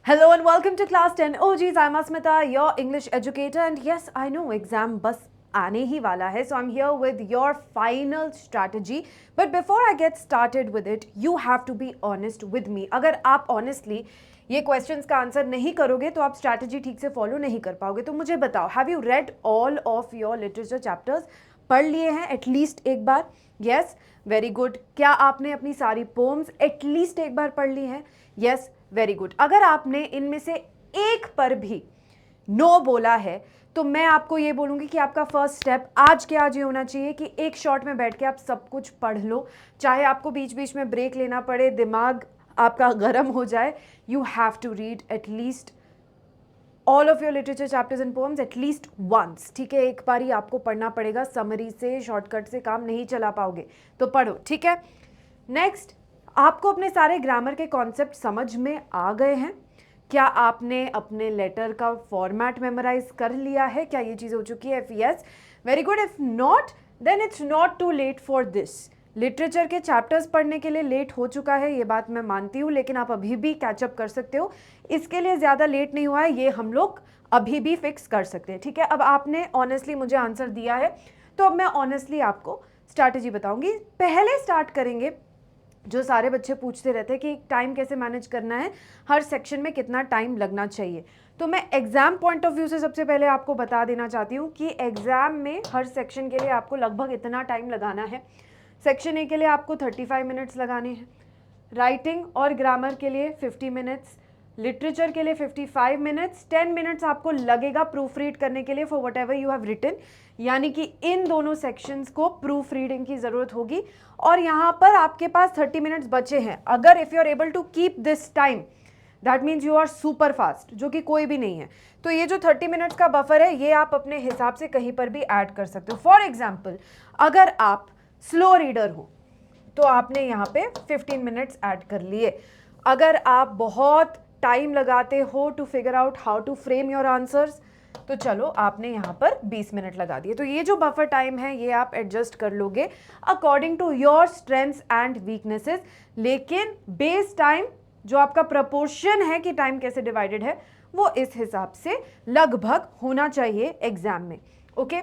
Hello and welcome to class 10. Oh geez, I'm Asmita, your English educator, and yes, I know exam बस आने ही वाला है, so I'm here with your final strategy. But before I get started with it, you have to be honest with me. अगर आप honestly ये questions का answer नहीं करोगे तो आप strategy ठीक से follow नहीं कर पाओगे. तो मुझे बताओ, have you read all of your literature chapters? पढ़ लिए हैं एटलीस्ट एक बार? Yes, very good. क्या आपने अपनी सारी पोम्स एटलीस्ट एक बार पढ़ ली हैं? Yes, very good. अगर आपने इनमें से एक पर भी नो बोला है तो मैं आपको ये बोलूँगी कि आपका फर्स्ट स्टेप आज के आज ये होना चाहिए कि एक शॉट में बैठ के आप सब कुछ पढ़ लो, चाहे आपको बीच बीच में ब्रेक लेना पड़े, दिमाग आपका गर्म हो जाए. You have to read at least all of your literature chapters and poems at least once. ठीक है, एक बार ही आपको पढ़ना पड़ेगा, समरी से शॉर्टकट से काम नहीं चला पाओगे, तो पढ़ो. ठीक है. नेक्स्ट, आपको अपने सारे ग्रामर के कॉन्सेप्ट समझ में आ गए हैं? क्या आपने अपने लेटर का फॉर्मेट मेमोराइज कर लिया है? क्या ये चीज़ हो चुकी है? If yes, very good. If not, then it's not too late for this. Literature के चैप्टर्स पढ़ने के लिए लेट हो चुका है, ये बात मैं मानती हूँ, लेकिन आप अभी भी कैचअप कर सकते हो. इसके लिए ज़्यादा लेट नहीं हुआ है, ये हम लोग अभी भी फिक्स कर सकते हैं. ठीक है, अब आपने ऑनेस्टली मुझे आंसर दिया है, तो अब मैं ऑनेस्टली आपको स्ट्रैटेजी बताऊंगी. पहले स्टार्ट करेंगे, जो सारे बच्चे पूछते रहते हैं कि टाइम कैसे मैनेज करना है, हर सेक्शन में कितना टाइम लगना चाहिए. तो मैं एग्ज़ाम पॉइंट ऑफ व्यू से सबसे पहले आपको बता देना चाहती हूँ कि एग्ज़ाम में हर सेक्शन के लिए आपको लगभग इतना टाइम लगाना है. सेक्शन ए के लिए आपको 35 मिनट्स लगाने हैं, राइटिंग और ग्रामर के लिए 50 मिनट्स, लिटरेचर के लिए 55 मिनट्स, 10 मिनट्स आपको लगेगा प्रूफ रीड करने के लिए for whatever you have written. यानी कि इन दोनों सेक्शंस को प्रूफ रीडिंग की ज़रूरत होगी. और यहाँ पर आपके पास 30 मिनट्स बचे हैं. अगर if you are able to keep this time, that means you are super fast, जो कि कोई भी नहीं है. तो ये जो 30 मिनट्स का बफर है, ये आप अपने हिसाब से कहीं पर भी ऐड कर सकते हो. फॉर एग्जाम्पल, अगर आप स्लो रीडर हो तो आपने यहाँ पे 15 मिनट्स ऐड कर लिए. अगर आप बहुत टाइम लगाते हो to figure out how to frame your answers, तो चलो आपने यहाँ पर 20 मिनट लगा दिए. तो ये जो बफर टाइम है, ये आप एडजस्ट कर लोगे according to your strengths and weaknesses. लेकिन बेस टाइम, जो आपका प्रपोर्शन है कि टाइम कैसे डिवाइडेड है, वो इस हिसाब से लगभग होना चाहिए एग्जाम में. ओके,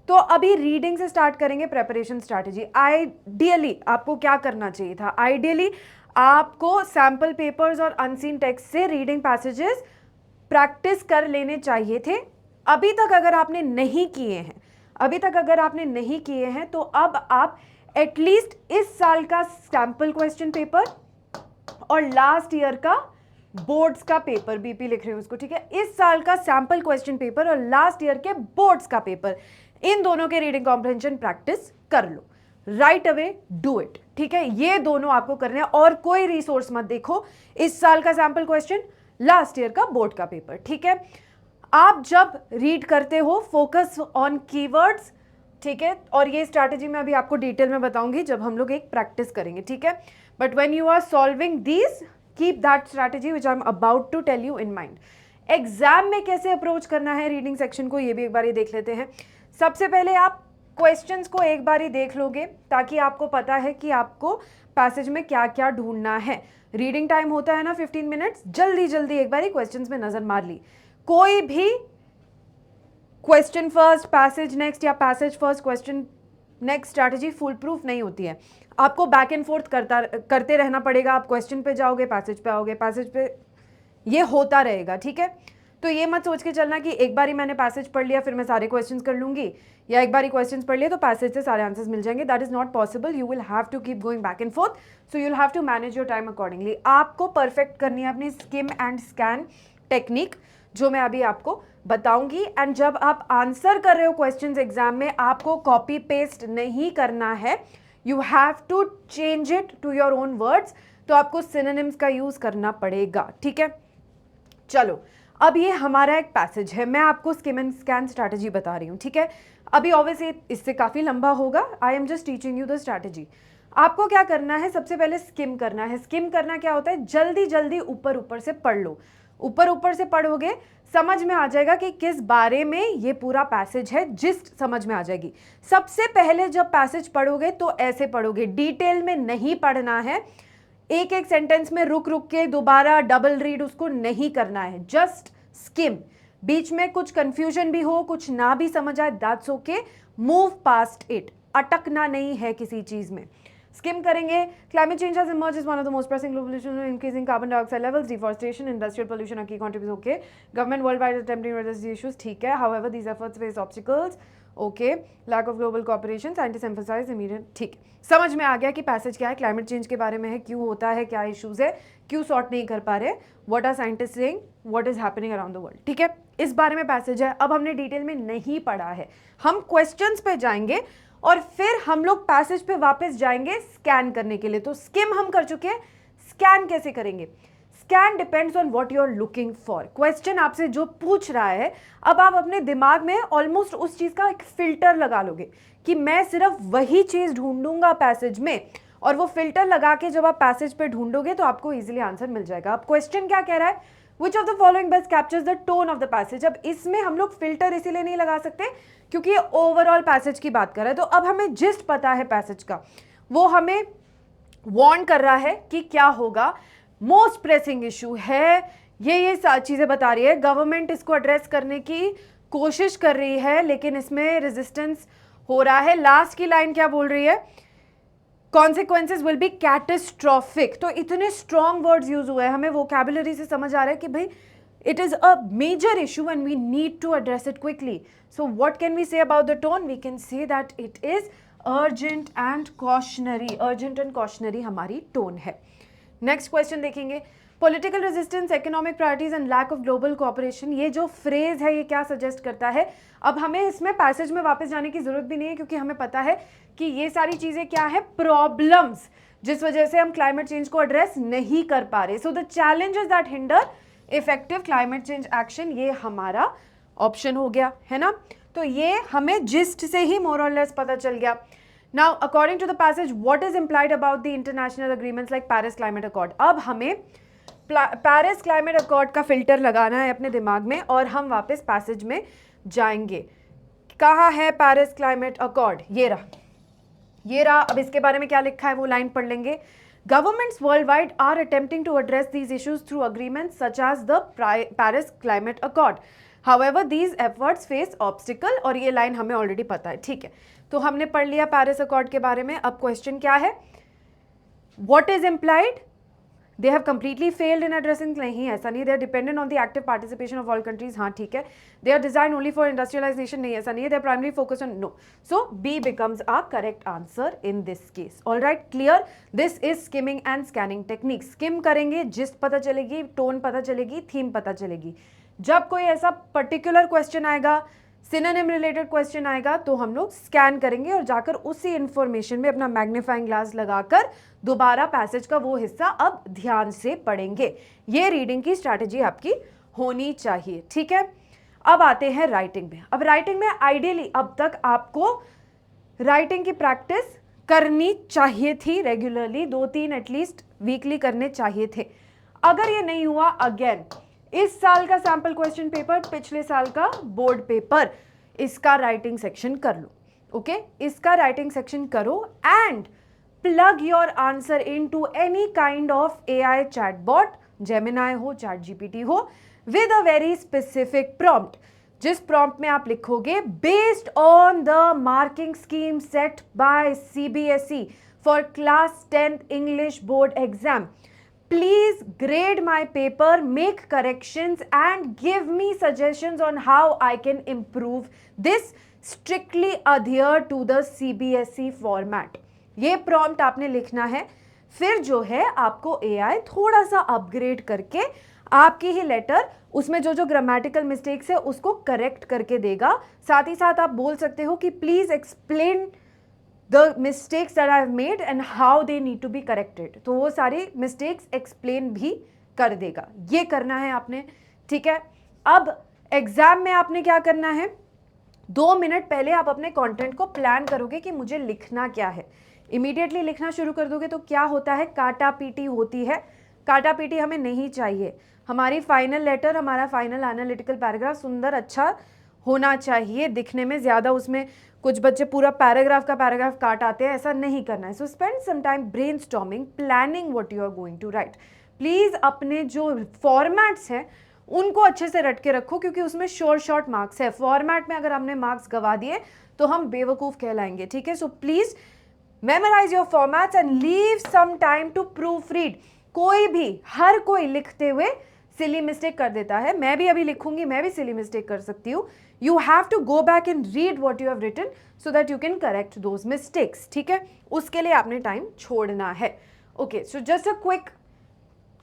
तो अभी रीडिंग से स्टार्ट करेंगे प्रेपरेशन स्ट्रैटेजी. आइडियली आपको क्या करना चाहिए था? आइडियली आपको सैम्पल पेपर्स और अनसीन टेक्स्ट से रीडिंग पैसेजेस प्रैक्टिस कर लेने चाहिए थे. अभी तक अगर आपने नहीं किए हैं, तो अब आप एटलीस्ट इस साल का सैम्पल क्वेश्चन पेपर और लास्ट ईयर का बोर्ड्स का पेपर, बीपी लिख रहे हो उसको, ठीक है, इस साल का सैम्पल क्वेश्चन पेपर और लास्ट ईयर के बोर्ड्स का पेपर, इन दोनों के रीडिंग कॉम्प्रिहेंशन प्रैक्टिस कर लो. Right away do it. ठीक है, ये दोनों आपको करने हैं और कोई रिसोर्स मत देखो. इस साल का सैम्पल क्वेश्चन, लास्ट ईयर का बोर्ड का पेपर. ठीक है, आप जब रीड करते हो फोकस ऑन कीवर्ड्स. ठीक है, और ये स्ट्रैटेजी मैं अभी आपको डिटेल में बताऊंगी जब हम लोग एक प्रैक्टिस करेंगे. ठीक है, but when you are solving these, keep that strategy which I am about to tell you in mind. Exam में कैसे अप्रोच करना है रीडिंग सेक्शन को, ये भी एक बार ही देख लेते हैं. सबसे पहले आप क्वेश्चंस को एक बार ही देख लोगे, ताकि आपको पता है कि आपको पैसेज में क्या क्या ढूंढना है. रीडिंग टाइम होता है ना 15 मिनट्स, जल्दी जल्दी एक बार ही क्वेश्चंस में नजर मार ली. कोई भी क्वेश्चन फर्स्ट पैसेज नेक्स्ट या passage first question next strategy full proof नहीं होती है. आपको बैक एंड फोर्थ करते रहना पड़ेगा. आप क्वेश्चन पे जाओगे, पैसेज पे आओगे, पैसेज पे, ये होता रहेगा. ठीक है, तो ये मत सोच के चलना कि एक बार ही मैंने पैसेज पढ़ लिया फिर मैं सारे क्वेश्चंस कर लूंगी, या एक बार ही क्वेश्चंस पढ़ लिए तो पैसेज से सारे आंसर्स मिल जाएंगे. That is not possible. You will have to keep going back and forth, so you will have to manage your time accordingly. आपको परफेक्ट करनी है अपनी स्किम एंड स्कैन टेक्निक, जो मैं अभी आपको बताऊंगी. एंड जब आप आंसर कर रहे हो क्वेश्चंस एग्जाम में, आपको कॉपी पेस्ट नहीं करना है. You have to change it to your own words. तो आपको सिनोनिम्स का यूज करना पड़ेगा. ठीक है, चलो अब ये हमारा एक पैसेज है, मैं आपको स्किम एंड स्कैन स्ट्रैटेजी बता रही हूँ. ठीक है, अभी ऑब्वियसली इससे काफ़ी लंबा होगा. I am just teaching you the strategy. आपको क्या करना है, सबसे पहले स्किम करना है. स्किम करना क्या होता है? जल्दी जल्दी ऊपर ऊपर से पढ़ लो. ऊपर ऊपर से पढ़ोगे, समझ में आ जाएगा कि किस बारे में ये पूरा पैसेज है, जिस्ट समझ में आ जाएगी. सबसे पहले जब पैसेज पढ़ोगे तो ऐसे पढ़ोगे, डिटेल में नहीं पढ़ना है. एक एक सेंटेंस में रुक रुक के दोबारा डबल रीड उसको नहीं करना है, जस्ट स्किम। बीच में कुछ कंफ्यूजन भी हो, कुछ ना भी समझ आए, that's okay, move past it, अटकना नहीं है किसी चीज में। स्किम करेंगे। Climate change has emerged as one of the most pressing global issues, increasing carbon dioxide levels, deforestation, industrial pollution are key contributors, okay. Government world wide attempting to address the issues, ठीक है। However these efforts face obstacles, okay. Lack of global cooperation, scientist emphasize immediate, ठीक है। समझ में आ गया कि passage क्या है, क्लाइमेट चेंज के बारे में है, क्यों होता है, क्या इश्यूज है, क्यों सॉर्ट नहीं कर पा रहे, what are scientist saying, what is happening around the world, ठीक है। इस बारे में पैसेज है। अब हमने डिटेल में नहीं पढ़ा है, हम क्वेश्चंस पे जाएंगे और फिर हम लोग पैसेज पे वापस जाएंगे स्कैन करने के लिए। तो स्किम हम कर चुके हैं, स्कैन कैसे करेंगे? Scan depends on what you are looking for. Question आपसे जो पूछ रहा है, अब आप अपने दिमाग में ऑलमोस्ट उस चीज का एक फिल्टर लगा लोगे कि मैं सिर्फ वही चीज ढूंढूंगा पैसेज में, और वो फिल्टर लगा के जब आप पैसेज पे ढूंढोगे तो आपको इजीली आंसर मिल जाएगा। अब क्वेश्चन क्या कह रहा है? Which of the following best captures the tone of the passage? अब इसमें हम लोग फिल्टर इसीलिए नहीं लगा सकते क्योंकि ये ओवरऑल पैसेज की बात कर रहा है। तो अब हमें जिस्ट पता है पैसेज का, वो हमें वार्न कर रहा है कि क्या होगा, मोस्ट प्रेसिंग इशू है, ये चीजें बता रही है। गवर्नमेंट इसको एड्रेस करने की कोशिश कर रही है लेकिन इसमें रेजिस्टेंस हो रहा है। लास्ट की लाइन क्या बोल रही है? Consequences will be catastrophic. तो इतने स्ट्रॉन्ग वर्ड्स यूज हुए हैं, हमें वोकैबुलरी से समझ आ रहा है कि भाई it is a major issue and we need to address it quickly. So what can we say about the tone? We can say that it is urgent and cautionary. Urgent and cautionary हमारी tone है। Next question देखेंगे, political resistance, economic priorities and lack of global cooperation। ये जो phrase है ये क्या suggest करता है? अब हमें इसमें passage में वापस जाने की जरूरत भी नहीं है क्योंकि हमें पता है कि ये सारी चीजें क्या है, प्रॉब्लम्स, जिस वजह से हम क्लाइमेट चेंज को एड्रेस नहीं कर पा रहे। So the challenges that hinder effective climate change action, ये हमारा ऑप्शन हो गया है ना। तो ये हमें जिस्ट से ही मोर और लेस पता चल गया। Now according to the passage, what is implied about the international agreements like Paris climate accord. अब हमें पेरिस क्लाइमेट अकॉर्ड का फिल्टर लगाना है अपने दिमाग में और हम वापस पैसेज में जाएंगे। कहाँ है पेरिस क्लाइमेट अकॉर्ड? ये रहा, ये रहा। अब इसके बारे में क्या लिखा है वो लाइन पढ़ लेंगे। Governments worldwide are attempting to address these issues through agreements such as the Paris Climate Accord. However, these efforts face obstacle, और ये लाइन हमें ऑलरेडी पता है, ठीक है। तो हमने पढ़ लिया पेरिस अकॉर्ड के बारे में। अब क्वेश्चन क्या है? What is implied? They have completely failed in addressing, नहीं ऐसा नहीं। They are dependent on the active participation of all countries, हाँ ठीक है। They are designed only for industrialization, नहीं ऐसा नहीं है। They are primarily focused on, no. So B becomes our correct answer in this case. All right, clear? This is skimming and scanning technique. Skim करेंगे, gist पता चलेगी, tone पता चलेगी, theme पता चलेगी। जब कोई ऐसा पर्टिकुलर क्वेश्चन आएगा, सिनोनिम रिलेटेड क्वेश्चन आएगा, तो हम लोग स्कैन करेंगे और जाकर उसी इंफॉर्मेशन में अपना मैग्नीफाइंग ग्लास लगाकर दोबारा पैसेज का वो हिस्सा अब ध्यान से पढ़ेंगे। ये रीडिंग की स्ट्रैटेजी आपकी होनी चाहिए, ठीक है। अब आते हैं राइटिंग में। अब राइटिंग में आइडियली अब तक आपको राइटिंग की प्रैक्टिस करनी चाहिए थी रेगुलरली, 2-3 एटलीस्ट वीकली करने चाहिए थे। अगर ये नहीं हुआ, अगेन इस साल का सैंपल क्वेश्चन पेपर, पिछले साल का बोर्ड पेपर, इसका राइटिंग सेक्शन कर लो, ओके। इसका राइटिंग सेक्शन करो and plug your answer into any kind of AI chatbot, Gemini हो, चैट जीपीटी हो, with a very specific prompt. जिस प्रॉम्प्ट में आप लिखोगे based on the marking scheme set by CBSE for class 10th English board exam, please grade my paper, make corrections and give me suggestions on how I can improve this, strictly adhere to the CBSE format। ये prompt आपने लिखना है, फिर जो है आपको AI थोड़ा सा अपग्रेड करके आपकी ही लेटर, उसमें जो जो ग्रामेटिकल मिस्टेक्स है उसको करेक्ट करके देगा। साथ ही साथ आप बोल सकते हो कि please explain the mistakes that I have made and how they need to be corrected, तो वो सारी mistakes explain भी कर देगा। ये करना है आपने, ठीक है। अब एग्जाम में आपने क्या करना है, 2 मिनट पहले आप अपने कंटेंट को प्लान करोगे कि मुझे लिखना क्या है। इमीडिएटली लिखना शुरू कर दोगे तो क्या होता है, काटा पीटी होती है। काटा पीटी हमें नहीं चाहिए। हमारी फाइनल लेटर, हमारा फाइनल एनालिटिकल पैराग्राफ सुंदर अच्छा होना चाहिए दिखने में, ज़्यादा उसमें कुछ बच्चे पूरा पैराग्राफ का पैराग्राफ काट आते हैं, ऐसा नहीं करना है. So spend some time brainstorming, planning what you are going to write. Please अपने जो फॉर्मेट्स हैं उनको अच्छे से रट के रखो, क्योंकि उसमें शॉर्ट मार्क्स है. फॉर्मेट में अगर हमने मार्क्स गवा दिए तो हम बेवकूफ़ कहलाएंगे. ठीक है, so please memorise your formats and leave some time to proofread. कोई भी, हर कोई लिखते हुए सिली मिस्टेक कर देता है. मैं भी अभी लिखूंगी, मैं भी सिली मिस्टेक कर सकती हूँ. You have to go back and read what you have written so that you can correct those mistakes. ठीक है, उसके लिए आपने टाइम छोड़ना है. Okay, so just a quick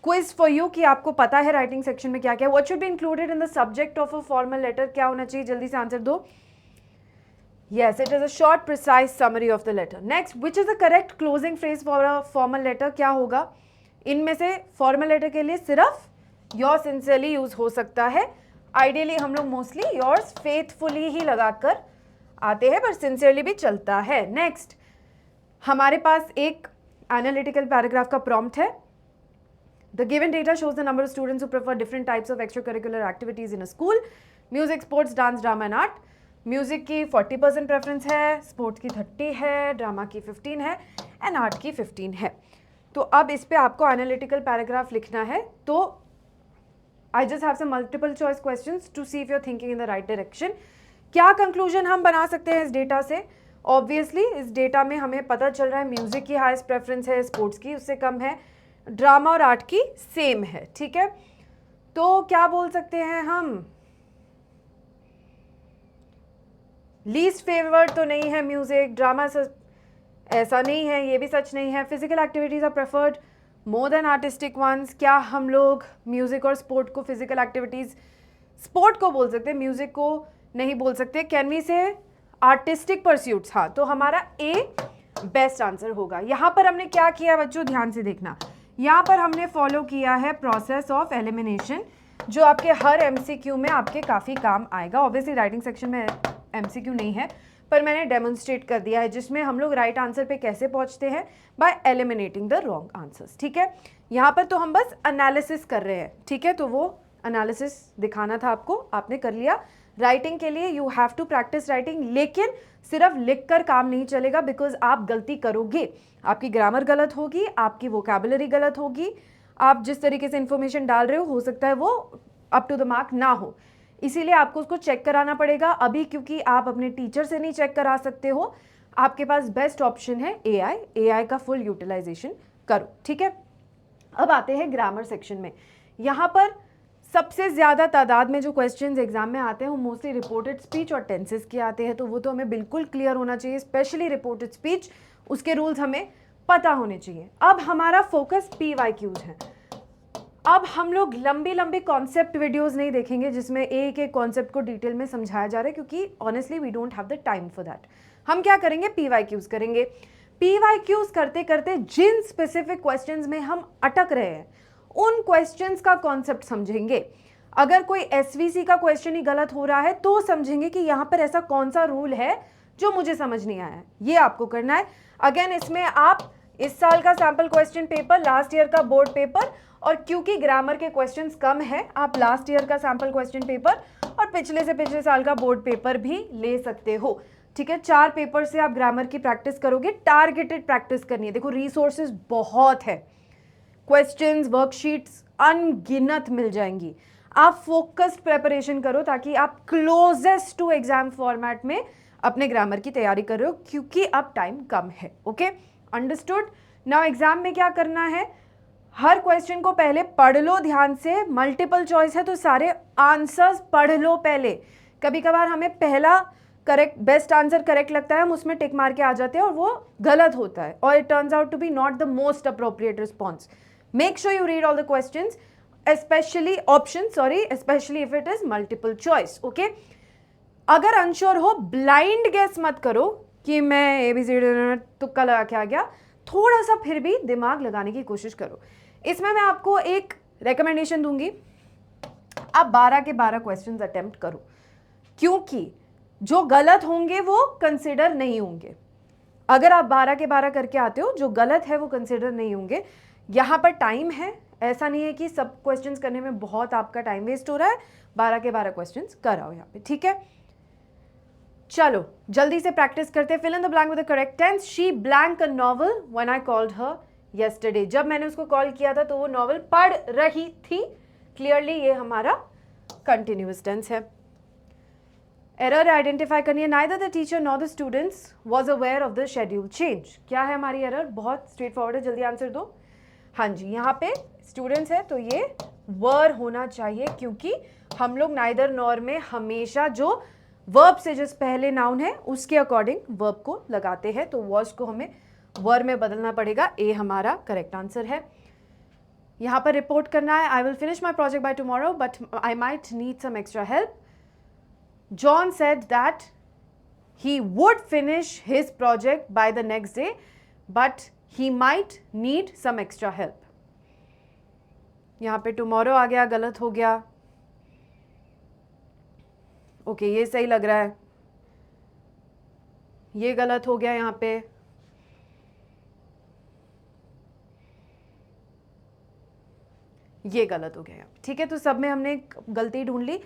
quiz for you कि आपको पता है राइटिंग सेक्शन में क्या क्या. What should be included in the subject of a formal letter. क्या होना चाहिए, जल्दी से आंसर दो. Yes, it is a short, precise summary of the letter. Next, which is the correct closing phrase for a formal letter? क्या होगा इनमें से? formal letter के लिए सिर्फ yours sincerely यूज हो सकता है. आइडियली हम लोग मोस्टली yours faithfully ही लगाकर आते हैं, पर sincerely भी चलता है. नेक्स्ट, हमारे पास एक एनालिटिकल पैराग्राफ का प्रॉम्प्ट है. The given data shows the number of students who prefer different types of extracurricular activities in a school: music, sports, dance, drama and art. Music की 40% प्रेफरेंस है, sports की 30 है, drama की 15 है and art की 15 है. तो अब इस पे आपको एनालिटिकल पैराग्राफ लिखना है. तो I just have some multiple choice questions to see if you are thinking in the right direction. क्या कंक्लूजन हम बना सकते हैं इस डेटा से? ऑब्वियसली इस डेटा में हमें पता चल रहा है म्यूज़िक की हाईएस्ट प्रेफरेंस है, स्पोर्ट्स की उससे कम है, ड्रामा और आर्ट की सेम है. ठीक है, तो क्या बोल सकते हैं हम? लीस्ट फेवर्ड तो नहीं है म्यूजिक, ड्रामा ऐसा नहीं है, ये भी सच नहीं है. Physical activities are preferred more than artistic ones. क्या हम लोग म्यूजिक और स्पोर्ट को, फिजिकल एक्टिविटीज़ स्पोर्ट को बोल सकते हैं, म्यूजिक को नहीं बोल सकते? कैन वी से आर्टिस्टिक परस्यूट्स? हाँ, तो हमारा ए बेस्ट आंसर होगा. यहाँ पर हमने क्या किया बच्चों, ध्यान से देखना. यहाँ पर हमने फॉलो किया है प्रोसेस ऑफ एलिमिनेशन, जो आपके हर एमसीक्यू में आपके काफ़ी काम आएगा. ऑब्वियसली राइटिंग सेक्शन में एमसीक्यू नहीं है, पर मैंने डेमोन्स्ट्रेट कर दिया है, जिसमें हम लोग राइट आंसर पे कैसे पहुंचते हैं, bye eliminating the wrong answers. ठीक है, यहाँ पर तो हम बस एनालिसिस कर रहे हैं. ठीक है, तो वो एनालिसिस दिखाना था आपको, आपने कर लिया. राइटिंग के लिए you have to practise writing, लेकिन सिर्फ लिख कर काम नहीं चलेगा, बिकॉज आप गलती करोगे, आपकी ग्रामर गलत होगी, आपकी वोकैबुलरी गलत होगी, आप जिस तरीके से इंफॉर्मेशन डाल रहे हो सकता है वो अप टू द मार्क ना हो. इसीलिए आपको उसको चेक कराना पड़ेगा अभी, क्योंकि आप अपने टीचर से नहीं चेक करा सकते हो. आपके पास बेस्ट ऑप्शन है एआई का फुल यूटिलाइजेशन करो. ठीक है, अब आते हैं ग्रामर सेक्शन में. यहाँ पर सबसे ज़्यादा तादाद में जो क्वेश्चंस एग्जाम में आते हैं वो मोस्टली रिपोर्टेड स्पीच और टेंसेस के आते हैं, तो वो तो हमें बिल्कुल क्लियर होना चाहिए. स्पेशली रिपोर्टेड स्पीच, उसके रूल्स हमें पता होने चाहिए. अब हमारा फोकस PYQs है. अब हम लोग लंबी लंबी कॉन्सेप्ट वीडियोस नहीं देखेंगे जिसमें एक एक कॉन्सेप्ट को डिटेल में समझाया जा रहा है, क्योंकि honestly we don't have the time for that. हम क्या करेंगे, PYQs करेंगे. PYQs करते करते जिन स्पेसिफिक क्वेश्चंस में हम अटक रहे हैं उन क्वेश्चंस का कॉन्सेप्ट समझेंगे. अगर कोई SVC का क्वेश्चन ही गलत हो रहा है तो समझेंगे कि यहाँ पर ऐसा कौन सा रूल है जो मुझे समझ नहीं आया है. ये आपको करना है. अगेन इसमें आप इस साल का sample question paper, last year का बोर्ड पेपर, और क्योंकि ग्रामर के क्वेश्चंस कम है, आप लास्ट ईयर का सैम्पल क्वेश्चन पेपर और पिछले से पिछले साल का बोर्ड पेपर भी ले सकते हो. ठीक है, 4 पेपर से आप ग्रामर की प्रैक्टिस करोगे. टारगेटेड प्रैक्टिस करनी है. देखो रिसोर्सेज बहुत है, क्वेश्चंस, वर्कशीट्स अनगिनत मिल जाएंगी. आप फोकस्ड प्रेपरेशन करो ताकि आप क्लोजेस्ट टू एग्जाम फॉर्मेट में अपने ग्रामर की तैयारी कर रहे हो, क्योंकि अब टाइम कम है. Okay, understood. नाउ एग्जाम में क्या करना है, हर क्वेश्चन को पहले पढ़ लो ध्यान से. मल्टीपल चॉइस है तो सारे आंसर्स पढ़ लो पहले. कभी कभार हमें पहला करेक्ट बेस्ट आंसर करेक्ट लगता है, हम उसमें टिक मार के आ जाते हैं और वो गलत होता है, और it turns out to be not the most appropriate response. Make sure you read all the questions, especially if it is multiple choice. Okay, अगर अनश्योर हो ब्लाइंड गेस मत करो कि मैं ABCD तुक्का लगा के आ गया. थोड़ा सा फिर भी दिमाग लगाने की कोशिश करो. इसमें मैं आपको एक रेकमेंडेशन दूंगी, आप 12 के 12 क्वेश्चंस अटेम्प्ट करो, क्योंकि जो गलत होंगे वो कंसिडर नहीं होंगे. अगर आप 12 के 12 करके आते हो, जो गलत है वो कंसिडर नहीं होंगे. यहाँ पर टाइम है, ऐसा नहीं है कि सब क्वेश्चंस करने में बहुत आपका टाइम वेस्ट हो रहा है. 12 के 12 क्वेश्चंस कराओ यहाँ पे. ठीक है, चलो जल्दी से प्रैक्टिस करते हैं. Fill in the blank with the correct tense. She blank a novel when I called her yesterday. जब मैंने उसको कॉल किया था तो वो नॉवल पढ़ रही थी. क्लियरली ये हमारा कंटिन्यूअस टेंस है. एरर आइडेंटिफाई करनी है. Neither the teacher nor the students was aware of the schedule change. क्या है हमारी एरर? बहुत स्ट्रेट फॉरवर्ड है, जल्दी आंसर दो. हाँ जी, यहाँ पे स्टूडेंट्स है तो ये वर होना चाहिए, क्योंकि हम लोग नाइदर नॉर में हमेशा जो वर्ब से जिस पहले नाउन है उसके अकॉर्डिंग वर्ब को लगाते हैं, तो वॉज को हमें वर में बदलना पड़ेगा. ए हमारा करेक्ट आंसर है. यहाँ पर रिपोर्ट करना है. I will finish my project by tomorrow but I might need some extra help. John said that he would finish his project by the next day, but he might need some extra help. यहाँ पे tomorrow आ गया, गलत हो गया. Okay, ये सही लग रहा है. ये गलत हो गया यहाँ पे. ये गलत हो गया यहाँ पे. ठीक है, तो सब में हमने गलती ढूंढ ली.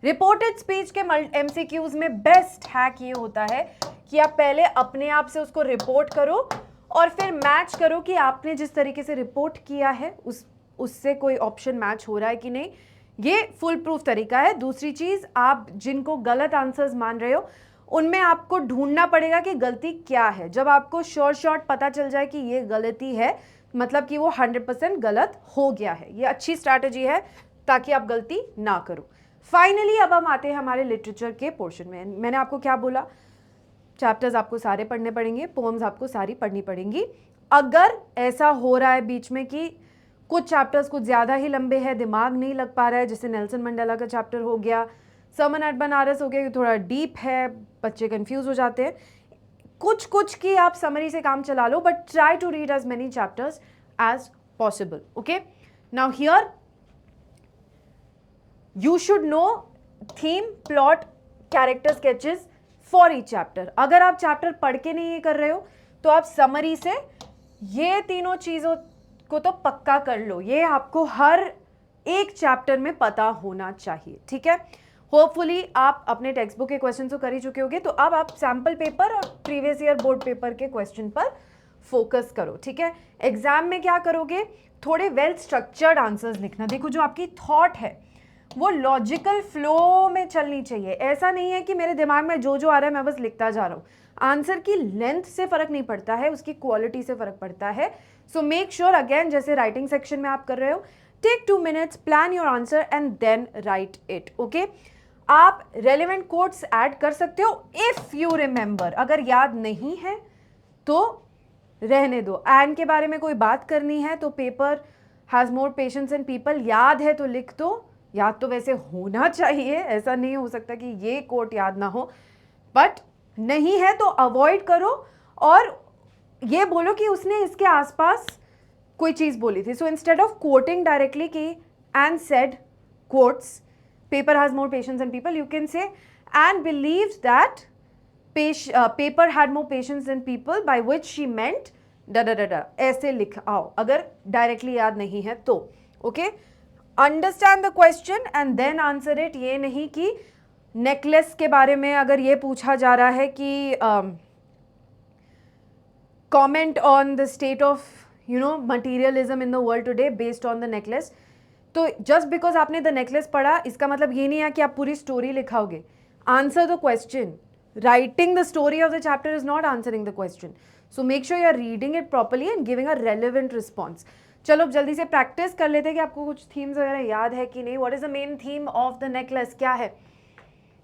रिपोर्टेड स्पीच के एमसीक्यूज में बेस्ट हैक ये होता है कि आप पहले अपने आप से उसको रिपोर्ट करो और फिर मैच करो कि आपने जिस तरीके से रिपोर्ट किया है उससे कोई ऑप्शन मैच हो रहा है कि नहीं. ये फुल प्रूफ तरीका है. दूसरी चीज़, आप जिनको गलत आंसर्स मान रहे हो उनमें आपको ढूंढना पड़ेगा कि गलती क्या है. जब आपको शॉर्ट पता चल जाए कि ये गलती है, मतलब कि वो 100% गलत हो गया है. ये अच्छी स्ट्रैटेजी है ताकि आप गलती ना करो. फाइनली अब हम आते हैं हमारे लिटरेचर के पोर्शन में. मैंने आपको क्या बोला? चैप्टर्स आपको सारे पढ़ने पड़ेंगे, पोएम्स आपको सारी पढ़नी पड़ेंगी. अगर ऐसा हो रहा है बीच में कि कुछ चैप्टर्स कुछ ज़्यादा ही लंबे हैं, दिमाग नहीं लग पा रहा है, जैसे नेल्सन मंडेला का चैप्टर हो गया, सरमन एट बनारस हो गया, कि थोड़ा डीप है, बच्चे कंफ्यूज हो जाते हैं. कुछ की आप समरी से काम चला लो, but try to read as many chapters as possible. Okay, now here you should know theme, plot, character sketches for each chapter. अगर आप चैप्टर पढ़ के नहीं ये कर रहे हो तो आप समरी से ये तीनों चीज़ों को तो पक्का कर लो. ये आपको हर एक चैप्टर में पता होना चाहिए. ठीक है, होपफुली आप अपने टेक्स्ट बुक के क्वेश्चन तो कर ही चुके होंगे, तो अब आप सैम्पल पेपर और प्रीवियस ईयर बोर्ड पेपर के क्वेश्चन पर फोकस करो. ठीक है, एग्जाम में क्या करोगे? थोड़े वेल स्ट्रक्चर्ड आंसर्स लिखना. देखो, जो आपकी थॉट है वो लॉजिकल फ्लो में चलनी चाहिए. ऐसा नहीं है कि मेरे दिमाग में जो आ रहा है मैं बस लिखता जा रहा हूँ. आंसर की लेंथ से फर्क नहीं पड़ता है, उसकी क्वालिटी से फर्क पड़ता है. सो मेक श्योर, अगेन जैसे राइटिंग सेक्शन में आप कर रहे हो, take 2 minutes, plan your answer and then write it. Okay, आप रेलिवेंट कोट्स ऐड कर सकते हो इफ यू रिमेंबर. अगर याद नहीं है तो रहने दो. एंड के बारे में कोई बात करनी है तो paper has more patience and people. याद है तो लिख दो. याद तो वैसे होना चाहिए, ऐसा नहीं हो सकता कि ये कोट याद ना हो, बट नहीं है तो अवॉइड करो और ये बोलो कि उसने इसके आसपास कोई चीज़ बोली थी. So instead of quoting directly कि and said quotes paper has more patience and people, you can say and believed that paper had more patience and people by which she meant डा. ऐसे लिख आओ अगर डायरेक्टली याद नहीं है तो. Okay, understand the question and then answer it. ये नहीं कि नेकलेस के बारे में अगर ये पूछा जा रहा है कि comment on the state of materialism in the world today based on the necklace, तो जस्ट बिकॉज आपने द नेकलेस पढ़ा इसका मतलब ये नहीं है कि आप पूरी स्टोरी लिखाओगे. Answer the question. Writing the story of the chapter is not answering the question. So make sure you are reading it properly and giving a relevant response. चलो अब जल्दी से प्रैक्टिस कर लेते हैं कि आपको कुछ थीम्स वगैरह याद है कि नहीं. What is the main theme of the necklace? क्या है?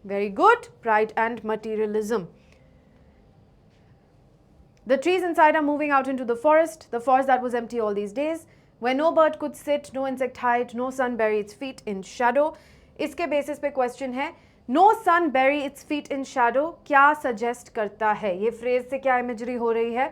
Very good, pride and materialism. The trees inside are moving out into the forest that was empty all these days, where no bird could sit, no insect hide, no sun bury its feet in shadow. इसके basis पे question है, no sun bury its feet in shadow क्या suggest करता है? ये phrase से क्या imagery हो रही है?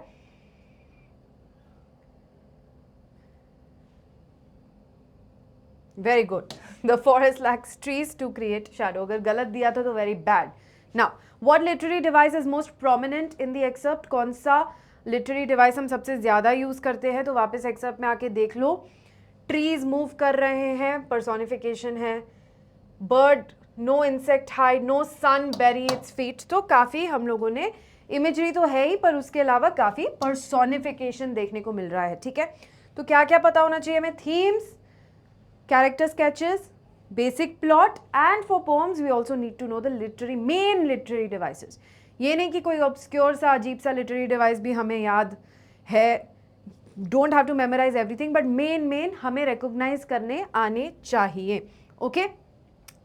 Very good, the forest lacks trees to create shadow. अगर गलत दिया था तो very bad. Now what literary device is most prominent in the excerpt? कौन सा लिटरेरी डिवाइस हम सबसे ज़्यादा यूज़ करते हैं? तो वापस एक्सेप्ट में आके देख लो. ट्रीज मूव कर रहे हैं, पर्सोनिफिकेशन है. Bird no insect hide, no sun bury its feet. तो काफ़ी हम लोगों ने इमेजरी तो है ही, पर उसके अलावा काफ़ी पर्सोनिफिकेशन देखने को मिल रहा है, ठीक है। तो क्या क्या पता होना चाहिए हमें? Themes, character sketches, basic plot, and for poems we also need to know the main literary devices. ये नहीं कि कोई obscure सा अजीब सा literary device भी हमें याद है, don't have to memorize everything, but main हमें recognize करने आने चाहिए, okay?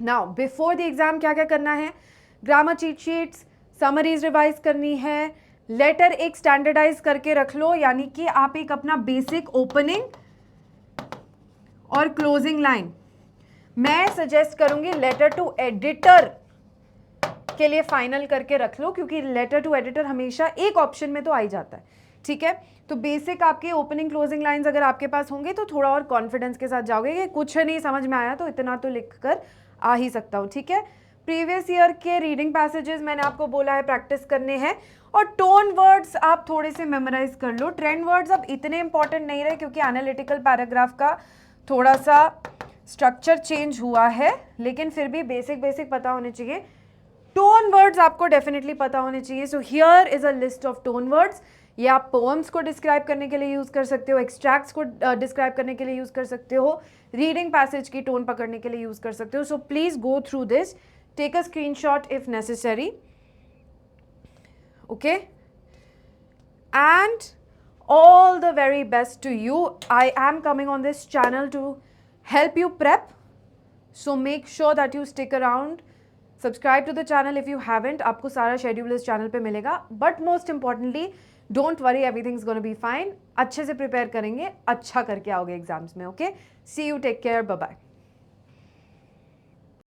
Now before the exam क्या क्या करना है? grammar cheat sheets, summaries revise करनी है, letter एक standardize करके रख लो, यानी कि आप एक अपना basic opening और क्लोजिंग लाइन, मैं सजेस्ट करूंगी लेटर टू एडिटर के लिए फाइनल करके रख लो, क्योंकि लेटर टू एडिटर हमेशा एक ऑप्शन में तो आ ही जाता है, ठीक है। तो बेसिक आपके ओपनिंग क्लोजिंग लाइंस अगर आपके पास होंगे तो थोड़ा और कॉन्फिडेंस के साथ जाओगे कि कुछ नहीं समझ में आया तो इतना तो लिख कर आ ही सकता हूँ, ठीक है। प्रीवियस ईयर के रीडिंग पैसेजेस मैंने आपको बोला है प्रैक्टिस करने हैं, और टोन वर्ड्स आप थोड़े से मेमोराइज कर लो। ट्रेंड वर्ड्स अब इतने इंपॉर्टेंट नहीं रहे, क्योंकि एनालिटिकल पैराग्राफ का थोड़ा सा स्ट्रक्चर चेंज हुआ है, लेकिन फिर भी बेसिक पता होने चाहिए। टोन वर्ड्स आपको डेफिनेटली पता होने चाहिए। So here is a list of tone words. ये आप पोएम्स को डिस्क्राइब करने के लिए यूज कर सकते हो, एक्सट्रैक्ट्स को डिस्क्राइब करने के लिए यूज कर सकते हो, रीडिंग पैसेज की टोन पकड़ने के लिए यूज कर सकते हो। So please go through this, take a screenshot if necessary, okay, and all the very best to you. I am coming on this channel to help you prep, so make sure that you stick around. Subscribe to the channel if you haven't. आपको सारा schedule इस channel पे मिलेगा, but most importantly don't worry, everything's gonna be fine. अच्छे से prepare करेंगे, अच्छा करके आओगे एग्जाम्स में, okay? See you, take care, bye bye.